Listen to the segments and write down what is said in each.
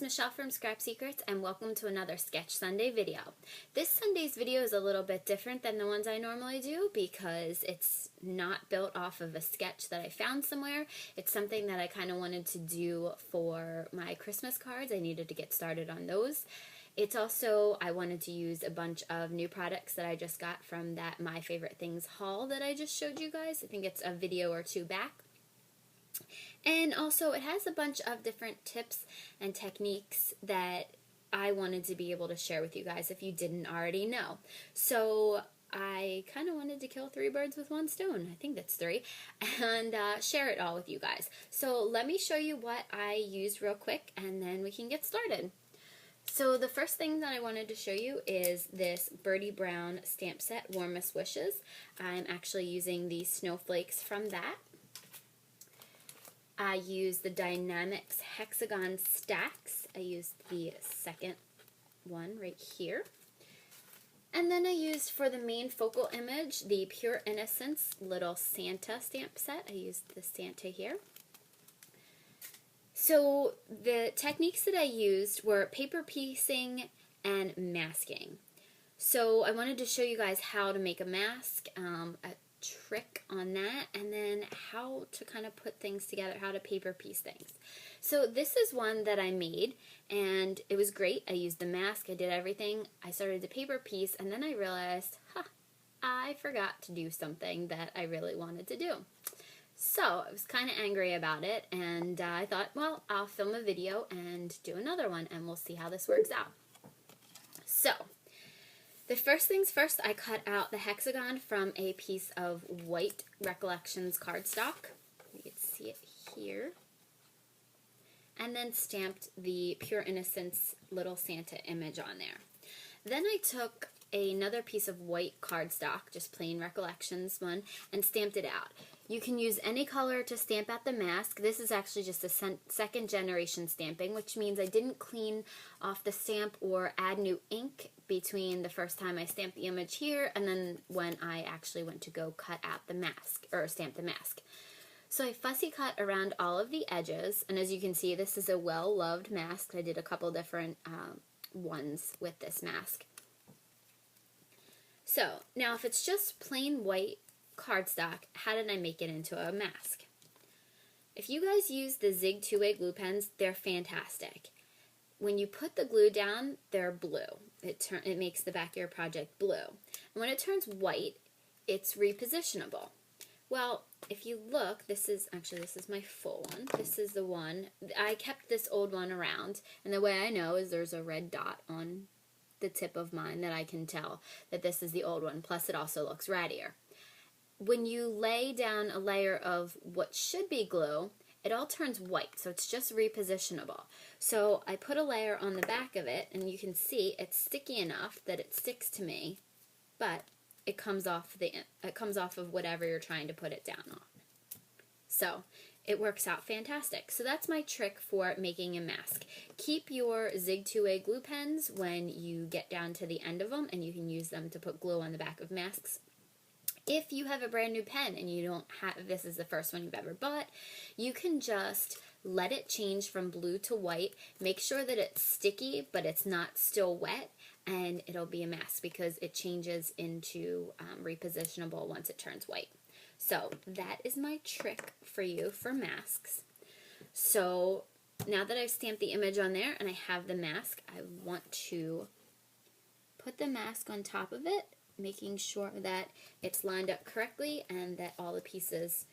Michelle from Scrap Secrets, and welcome to another Sketch Sunday video. This Sunday's video is a little bit different than the ones I normally do because it's not built off of a sketch that I found somewhere. It's something that I kind of wanted to do for my Christmas cards. I needed to get started on those. It's also, I wanted to use a bunch of new products that I just got from that My Favorite Things haul that I just showed you guys. I think it's a video or two back. And also it has a bunch of different tips and techniques that I wanted to be able to share with you guys if you didn't already know. So I kind of wanted to kill three birds with one stone. I think that's three. And share it all with you guys. So let me show you what I used real quick and then we can get started. So the first thing that I wanted to show you is this Birdie Brown stamp set, Warmest Wishes. I'm actually using the snowflakes from that. I used the Dynamics Hexagon Stacks. I used the second one right here. And then I used for the main focal image the Pure Innocence Little Santa stamp set. I used the Santa here. So the techniques that I used were paper piecing and masking. So I wanted to show you guys how to make a mask, a trick on that, and then how to kind of put things together, how to paper piece things. So this is one that I made and it was great. I used the mask, I did everything. I started to paper piece and then I realized, I forgot to do something that I really wanted to do. So I was kind of angry about it and I thought, well, I'll film a video and do another one and we'll see how this works out. So the first things first, I cut out the hexagon from a piece of white Recollections cardstock. You can see it here. And then stamped the Pure Innocence Little Santa image on there. Then I took another piece of white cardstock, just plain Recollections one, and stamped it out. You can use any color to stamp out the mask. This is actually just a second generation stamping, which means I didn't clean off the stamp or add new ink between the first time I stamped the image here and then when I actually went to go cut out the mask, or stamp the mask. So I fussy cut around all of the edges, and as you can see, this is a well-loved mask. I did a couple different ones with this mask. So now if it's just plain white cardstock, how did I make it into a mask? If you guys use the Zig 2-way glue pens, they're fantastic. When you put the glue down, they're blue. It makes the back of your project blue. And when it turns white, it's repositionable. Well, if you look, this is my full one. This is the one. I kept this old one around, and the way I know is there's a red dot on the tip of mine that I can tell that this is the old one, plus it also looks rattier. When you lay down a layer of what should be glue, it all turns white, so it's just repositionable. So I put a layer on the back of it, and you can see it's sticky enough that it sticks to me, but it comes off of whatever you're trying to put it down on. So it works out fantastic. So that's my trick for making a mask. Keep your Zig 2-way glue pens when you get down to the end of them, and you can use them to put glue on the back of masks. If you have a brand new pen and you don't have, this is the first one you've ever bought, you can just let it change from blue to white. Make sure that it's sticky, but it's not still wet, and it'll be a mask because it changes into repositionable once it turns white. So that is my trick for you for masks. So now that I've stamped the image on there and I have the mask, I want to put the mask on top of it, making sure that it's lined up correctly and that all the pieces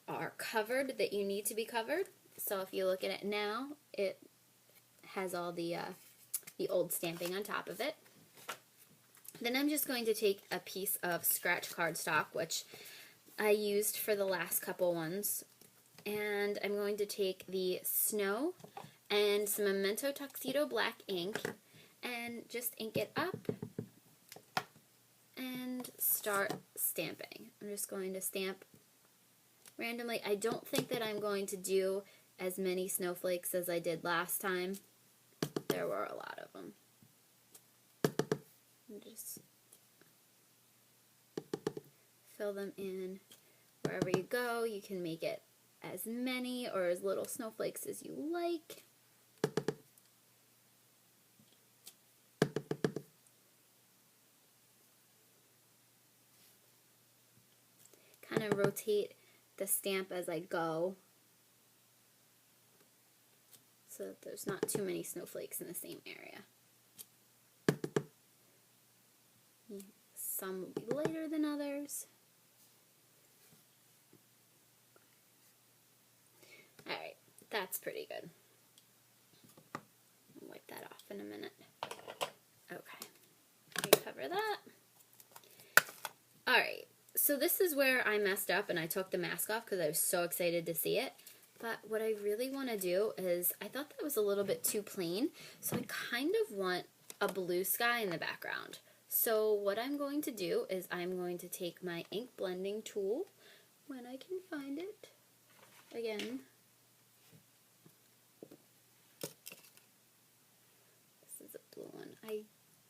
are covered that you need to be covered. So if you look at it now, it has all the old stamping on top of it. Then I'm just going to take a piece of scratch cardstock, which I used for the last couple ones, and I'm going to take the snow and some Memento Tuxedo black ink and just ink it up and start stamping. I'm just going to stamp randomly. I don't think that I'm going to do as many snowflakes as I did last time. There were a lot of them. Just fill them in wherever you go. You can make it as many or as little snowflakes as you like. kind of rotate the stamp as I go so that there's not too many snowflakes in the same area. Some will be lighter than others. Alright, that's pretty good. I'll wipe that off in a minute. Okay, recover that. Alright, so this is where I messed up and I took the mask off because I was so excited to see it. But what I really want to do is, I thought that was a little bit too plain, so I kind of want a blue sky in the background. So what I'm going to do is I'm going to take my ink blending tool, when I can find it, again. This is a blue one. I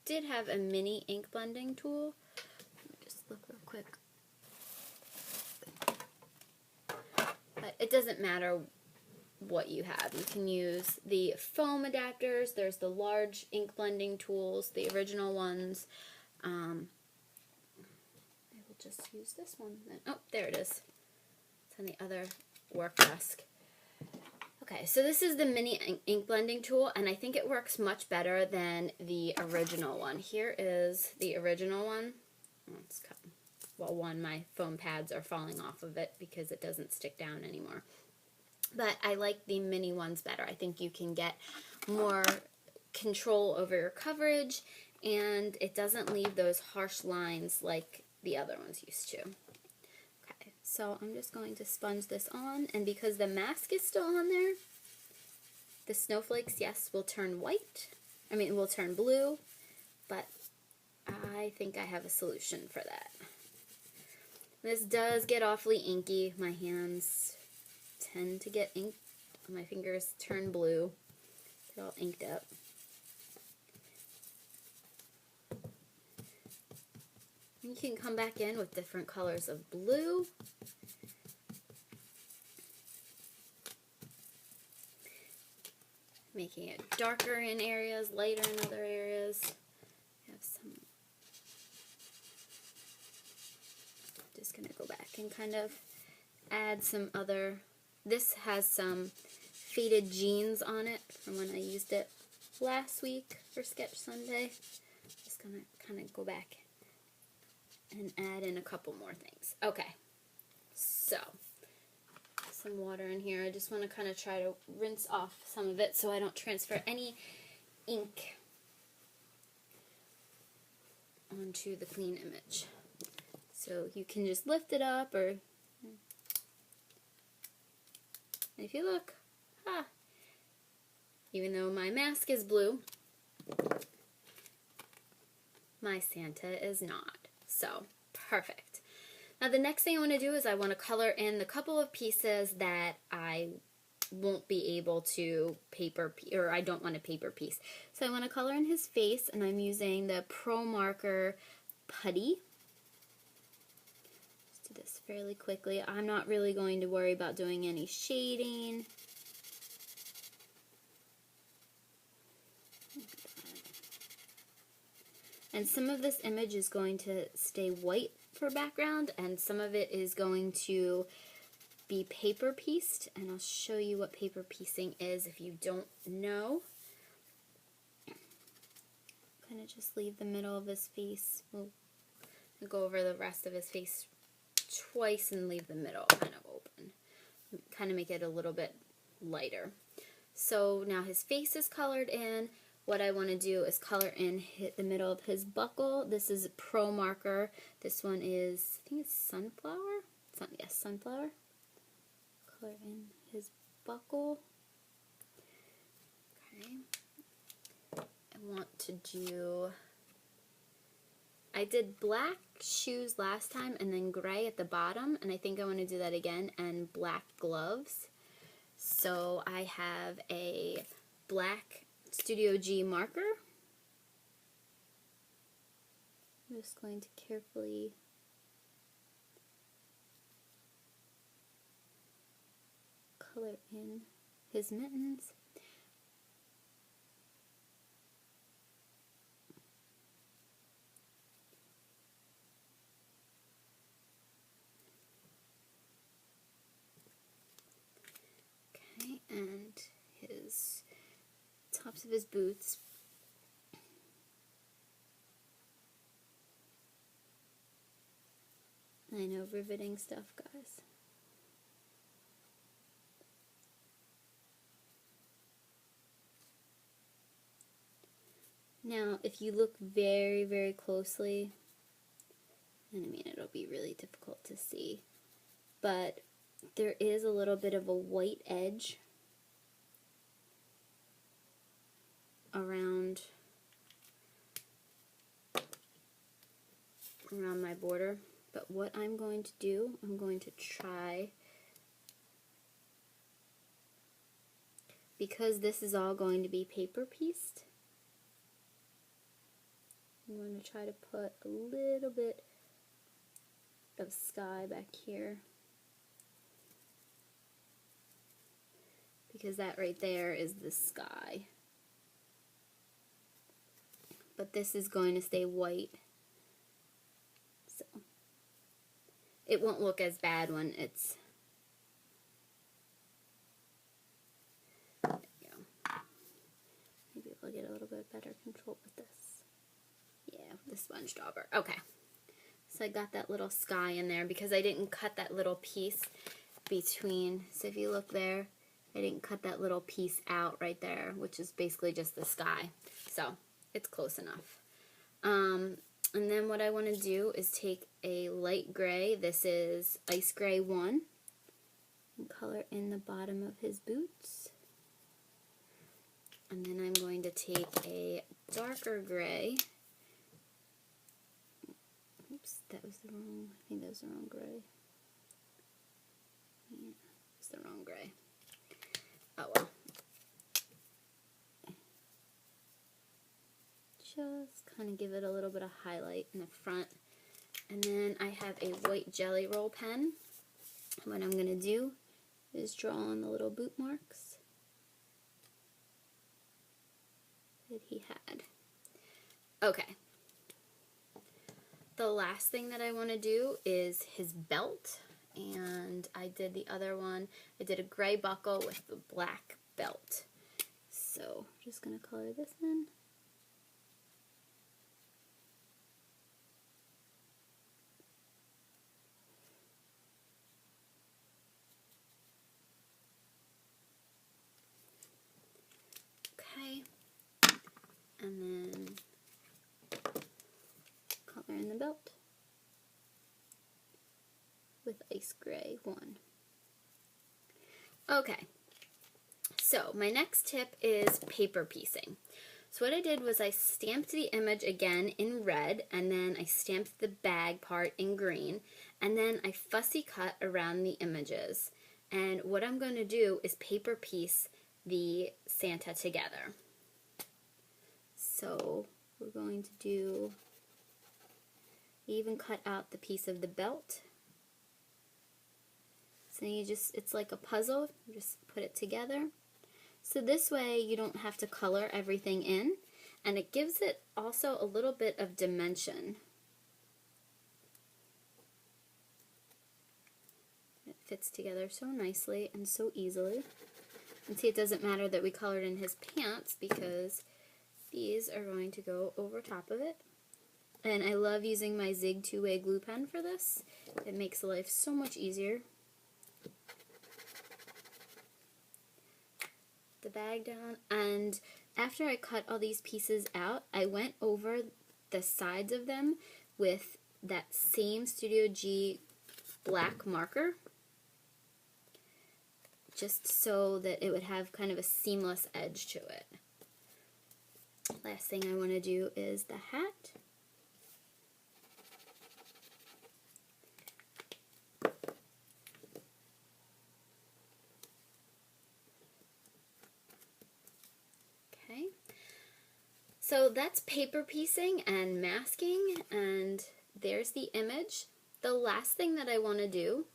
did have a mini ink blending tool. Let me just look real quick. But it doesn't matter what you have. You can use the foam adapters. There's the large ink blending tools, the original ones. I will just use this one. Oh, there it is. It's on the other work desk. Okay, so this is the mini ink blending tool, and I think it works much better than the original one. Here is the original one. Let's cut. Well, one, my foam pads are falling off of it because it doesn't stick down anymore. But I like the mini ones better. I think you can get more control over your coverage, and it doesn't leave those harsh lines like the other ones used to. Okay, so I'm just going to sponge this on, and because the mask is still on there, the snowflakes, yes, will turn white. I mean, will turn blue, but I think I have a solution for that. This does get awfully inky. My hands tend to get inked. My fingers turn blue. They're all inked up. You can come back in with different colors of blue. Making it darker in areas, lighter in other areas. I have some. Just going to go back and kind of add some other. This has some faded jeans on it from when I used it last week for Sketch Sunday. Just going to kind of go back and add in a couple more things. Okay, so some water in here. I just want to kind of try to rinse off some of it so I don't transfer any ink onto the clean image. So you can just lift it up, or if you look, even though my mask is blue, my Santa is not. So, perfect. Now the next thing I want to do is I want to color in the couple of pieces that I won't be able to or I don't want to paper piece. So I want to color in his face, and I'm using the Pro Marker Putty. Let's do this fairly quickly. I'm not really going to worry about doing any shading. And some of this image is going to stay white for background, and some of it is going to be paper pieced, and I'll show you what paper piecing is if you don't know. Kind of just leave the middle of his face. We'll go over the rest of his face twice and leave the middle kind of open. Kind of make it a little bit lighter. So now his face is colored in. What I want to do is color in the middle of his buckle. This is a Pro Marker. This one is, I think it's Sunflower? Yes, Sunflower. Color in his buckle. Okay. I want to do, I did black shoes last time and then gray at the bottom, and I think I want to do that again, and black gloves. So I have a black Studio G marker. I'm just going to carefully color in his mittens. and his tops of his boots. I know, riveting stuff, guys. Now, if you look very, very closely, and I mean, it'll be really difficult to see, but there is a little bit of a white edge around my border. But what I'm going to do, I'm going to try, because this is all going to be paper pieced, I'm going to try to put a little bit of sky back here, because that right there is the sky. But this is going to stay white, so it won't look as bad when it's, there you go. Maybe we'll get a little bit better control with this. Yeah, the sponge dauber. Okay. So I got that little sky in there because I didn't cut that little piece between. So if you look there, I didn't cut that little piece out right there, which is basically just the sky. So it's close enough. And then what I want to do is take a light gray. This is Ice Gray 1. And color in the bottom of his boots. And then I'm going to take a darker gray. Oops, that was the wrong, I think that was the wrong gray. Yeah, it's the wrong gray. Oh well. Just kind of give it a little bit of highlight in the front. And then I have a white Jelly Roll pen. What I'm going to do is draw on the little boot marks that he had. Okay. The last thing that I want to do is his belt, and I did the other one. I did a gray buckle with the black belt. So I'm just going to color this in. Okay, and then color in the belt with Ice Gray 1. Okay, so my next tip is paper piecing. So what I did was I stamped the image again in red, and then I stamped the bag part in green, and then I fussy cut around the images. And what I'm going to do is paper piece the Santa together. So we're going to do, even cut out the piece of the belt. So you just, it's like a puzzle, you just put it together. So this way you don't have to color everything in, and it gives it also a little bit of dimension. It fits together so nicely and so easily. And see, it doesn't matter that we colored in his pants because these are going to go over top of it. And I love using my Zig 2-way glue pen for this. It makes life so much easier. The bag down, and after I cut all these pieces out, I went over the sides of them with that same Studio G black marker, just so that it would have kind of a seamless edge to it. Last thing I want to do is the hat. Okay, so that's paper piecing and masking, and there's the image. The last thing that I want to do,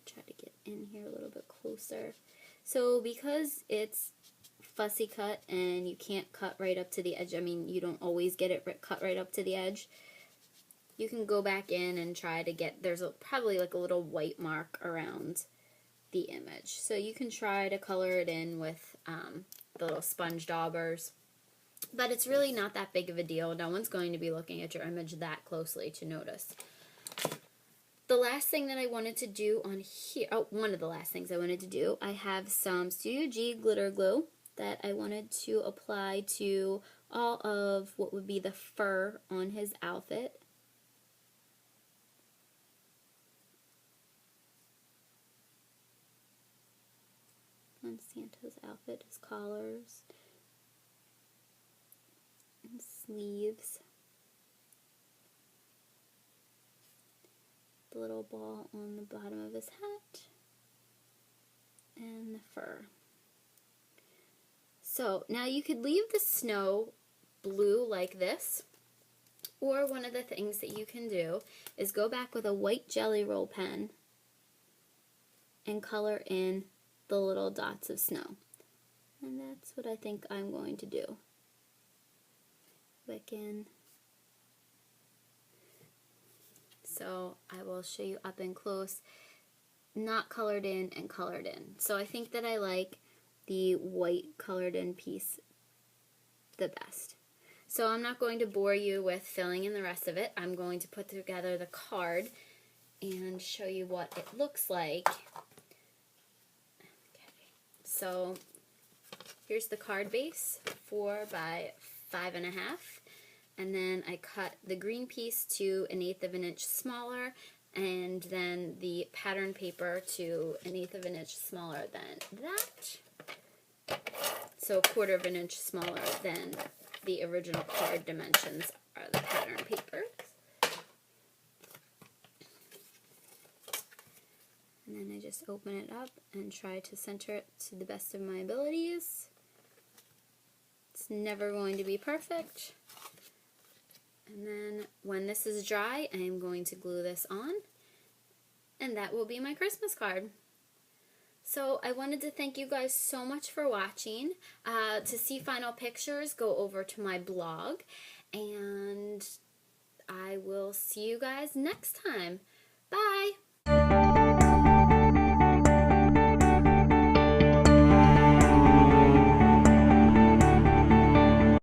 try to get in here a little bit closer. So because it's fussy cut and you can't cut right up to the edge, I mean, you don't always get it cut right up to the edge, you can go back in and try to get, there's probably like a little white mark around the image. So you can try to color it in with the little sponge daubers, but it's really not that big of a deal. No one's going to be looking at your image that closely to notice. The last thing that I wanted to do on here, one of the last things I wanted to do, I have some Studio G glitter glue that I wanted to apply to all of what would be the fur on his outfit. On Santa's outfit, his collars and sleeves. The little ball on the bottom of his hat and the fur. So now you could leave the snow blue like this, or one of the things that you can do is go back with a white Jelly Roll pen and color in the little dots of snow. And that's what I think I'm going to do. Again. So I will show you up and close, not colored in and colored in. So I think that I like the white colored in piece the best. So I'm not going to bore you with filling in the rest of it. I'm going to put together the card and show you what it looks like. Okay. So here's the card base, 4 by 5.5. And then I cut the green piece to 1/8 of an inch smaller, and then the pattern paper to 1/8 of an inch smaller than that. So 1/4 of an inch smaller than the original card dimensions are the pattern papers. And then I just open it up and try to center it to the best of my abilities. It's never going to be perfect. And then when this is dry, I am going to glue this on, and that will be my Christmas card. So I wanted to thank you guys so much for watching. To see final pictures, go over to my blog, and I will see you guys next time. Bye!